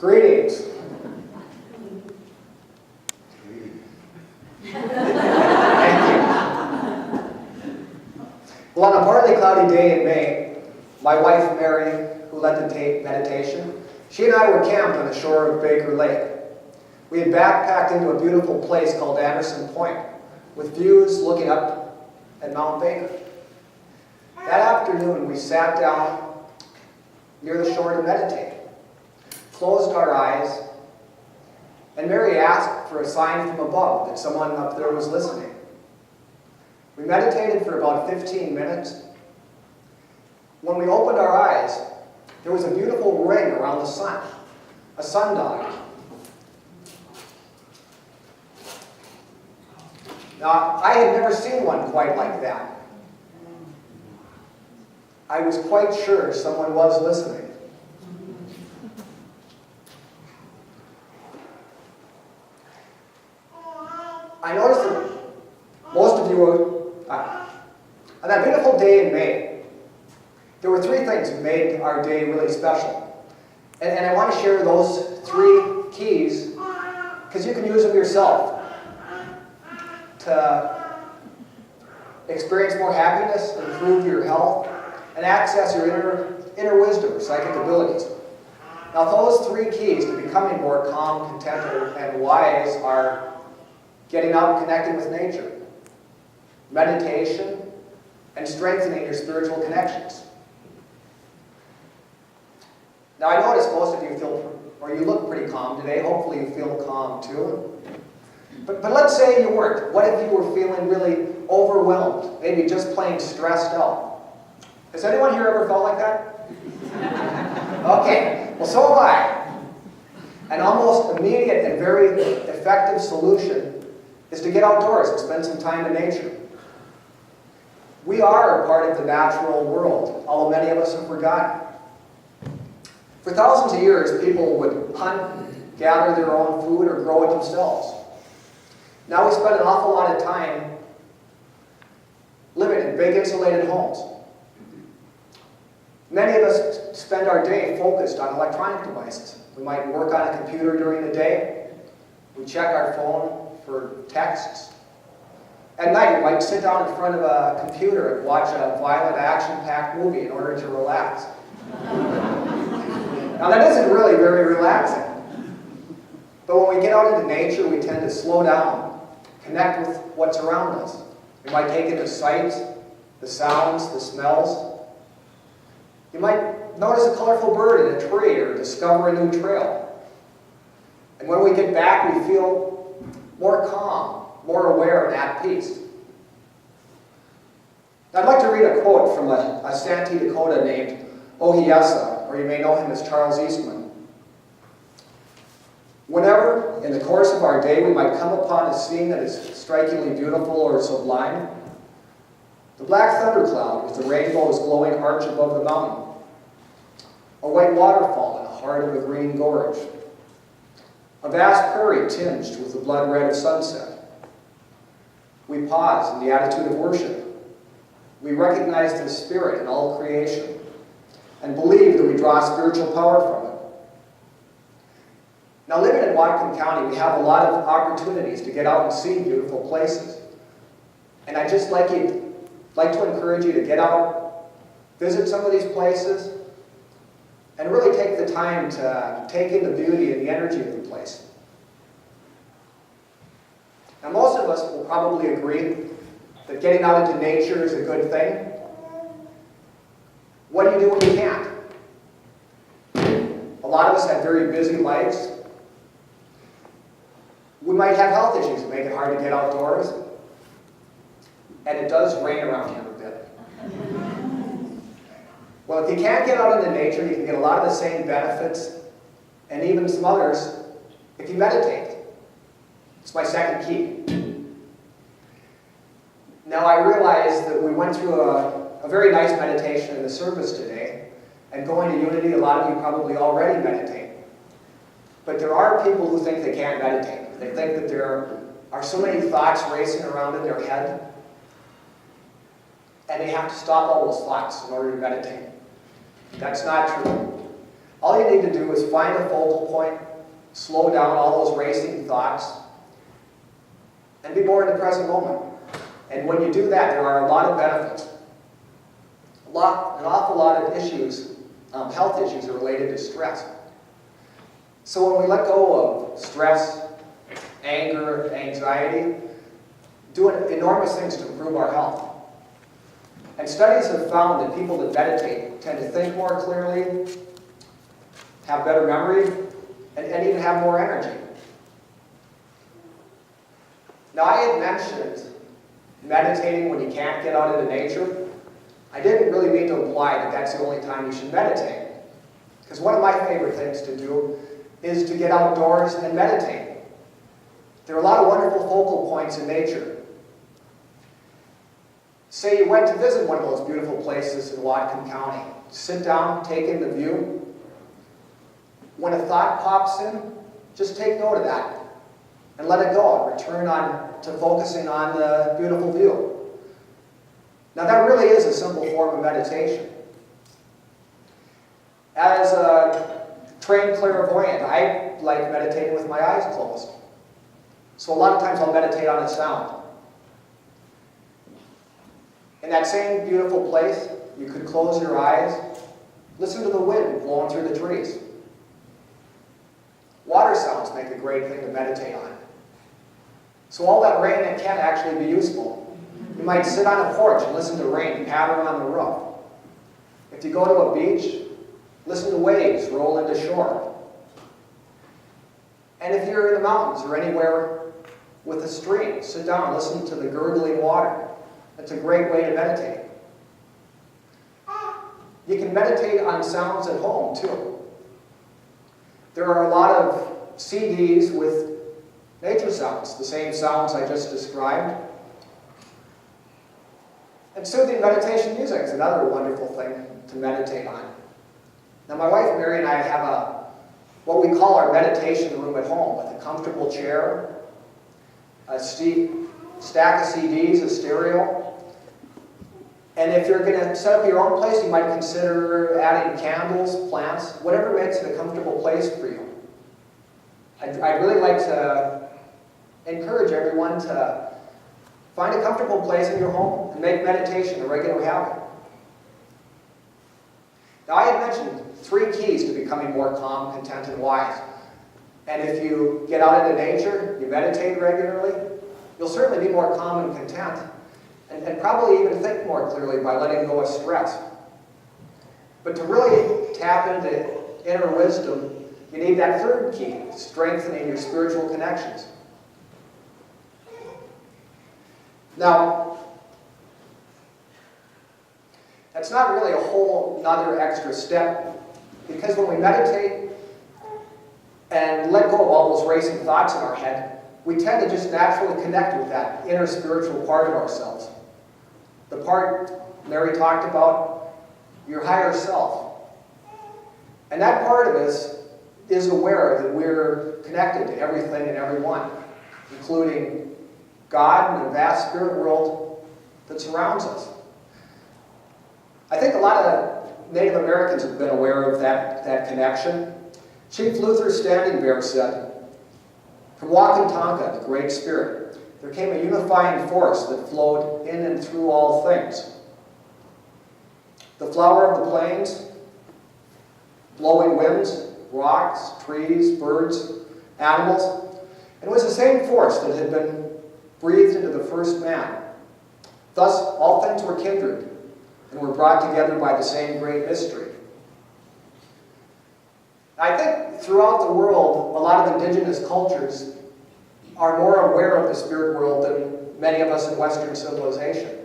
Greetings. Thank you. Well, on a partly cloudy day in May, my wife Mary, who led the meditation, she and I were camped on the shore of Baker Lake. We had backpacked into a beautiful place called Anderson Point, with views looking up at Mount Baker. That afternoon, we sat down near the shore to meditate, closed our eyes, and Mary asked for a sign from above that someone up there was listening. We meditated for about 15 minutes. When we opened our eyes, there was a beautiful ring around the sun, a sundial. Now, I had never seen one quite like that. I was quite sure someone was listening. I noticed that most of you were, on that beautiful day in May, there were three things that made our day really special. And I want to share those three keys, because you can use them yourself to experience more happiness, improve your health, and access your inner wisdom or psychic abilities. Now, those three keys to becoming more calm, content, and wise are getting out and connecting with nature, meditation, and strengthening your spiritual connections. Now, I notice most of you you look pretty calm today. Hopefully you feel calm too. But let's say you weren't. What if you were feeling really overwhelmed, maybe just plain stressed out? Has anyone here ever felt like that? Okay, well, so have I. An almost immediate and very effective solution is to get outdoors and spend some time in nature. We are a part of the natural world, although many of us have forgotten. For thousands of years, people would hunt, gather their own food, or grow it themselves. Now we spend an awful lot of time living in big insulated homes. Many of us spend our day focused on electronic devices. We might work on a computer during the day. We check our phone for texts. At night, we might sit down in front of a computer and watch a violent, action-packed movie in order to relax. Now, that isn't really very relaxing. But when we get out into nature, we tend to slow down, connect with what's around us. We might take in the sights, the sounds, the smells. You might notice a colorful bird in a tree or discover a new trail. And when we get back, we feel more calm, more aware, and at peace. I'd like to read a quote from a Santee Dakota named Ohiesa, or you may know him as Charles Eastman. Whenever, in the course of our day, we might come upon a scene that is strikingly beautiful or sublime, the black thundercloud with the rainbow's glowing arch above the mountain, a white waterfall in the heart of a green gorge, a vast prairie tinged with the blood red of sunset, we pause in the attitude of worship. We recognize the Spirit in all creation and believe that we draw spiritual power from it. Now, living in Whatcom County, we have a lot of opportunities to get out and see beautiful places. And I'd just like to encourage you to get out, visit some of these places, and really take the time to take in the beauty and the energy of the place. Now, most of us will probably agree that getting out into nature is a good thing. What do you do when you can't? A lot of us have very busy lives. We might have health issues that make it hard to get outdoors. And it does rain around here a bit. Well, if you can't get out into nature, you can get a lot of the same benefits, and even some others, if you meditate. It's my second key. Now, I realize that we went through a very nice meditation in the service today, and going to Unity, a lot of you probably already meditate. But there are people who think they can't meditate. They think that there are so many thoughts racing around in their head, and they have to stop all those thoughts in order to meditate. That's not true. All you need to do is find a focal point, slow down all those racing thoughts, and be more in the present moment. And when you do that, there are a lot of benefits. An awful lot of issues, health issues are related to stress. So when we let go of stress, anger, anxiety, doing enormous things to improve our health. And studies have found that people that meditate tend to think more clearly, have better memory, and even have more energy. Now, I had mentioned meditating when you can't get out into nature. I didn't really mean to imply that that's the only time you should meditate. Because one of my favorite things to do is to get outdoors and meditate. There are a lot of wonderful focal points in nature. Say you went to visit one of those beautiful places in Whatcom County. Sit down, take in the view. When a thought pops in, just take note of that and let it go. Return to focusing on the beautiful view. Now that really is a simple form of meditation. As a trained clairvoyant, I like meditating with my eyes closed. So a lot of times I'll meditate on a sound. In that same beautiful place, you could close your eyes, listen to the wind blowing through the trees. Water sounds make a great thing to meditate on. So all that rain, it can actually be useful. You might sit on a porch and listen to rain patter on the roof. If you go to a beach, listen to waves roll into shore. And if you're in the mountains or anywhere with a stream, sit down and listen to the gurgling water. That's a great way to meditate. You can meditate on sounds at home, too. There are a lot of CDs with nature sounds, the same sounds I just described. And soothing meditation music is another wonderful thing to meditate on. Now, my wife Mary and I have what we call our meditation room at home, with a comfortable chair, a stack of CDs, a stereo. And if you're going to set up your own place, you might consider adding candles, plants, whatever makes it a comfortable place for you. I'd really like to encourage everyone to find a comfortable place in your home and make meditation a regular habit. Now, I had mentioned 3 keys to becoming more calm, content, and wise. And if you get out into nature, you meditate regularly, you'll certainly be more calm and content, and probably even think more clearly by letting go of stress. But to really tap into inner wisdom, you need that 3rd key, strengthening your spiritual connections. Now, that's not really a whole nother extra step, because when we meditate and let go of all those racing thoughts in our head, we tend to just naturally connect with that inner spiritual part of ourselves. The part Mary talked about, your higher self. And that part of us is aware that we're connected to everything and everyone, including God and the vast spirit world that surrounds us. I think a lot of Native Americans have been aware of that connection. Chief Luther Standing Bear said, "From Wakantanka, the Great Spirit, there came a unifying force that flowed in and through all things. The flower of the plains, blowing winds, rocks, trees, birds, animals, and it was the same force that had been breathed into the first man. Thus, all things were kindred and were brought together by the same great mystery." I think throughout the world, a lot of indigenous cultures are more aware of the spirit world than many of us in Western civilization.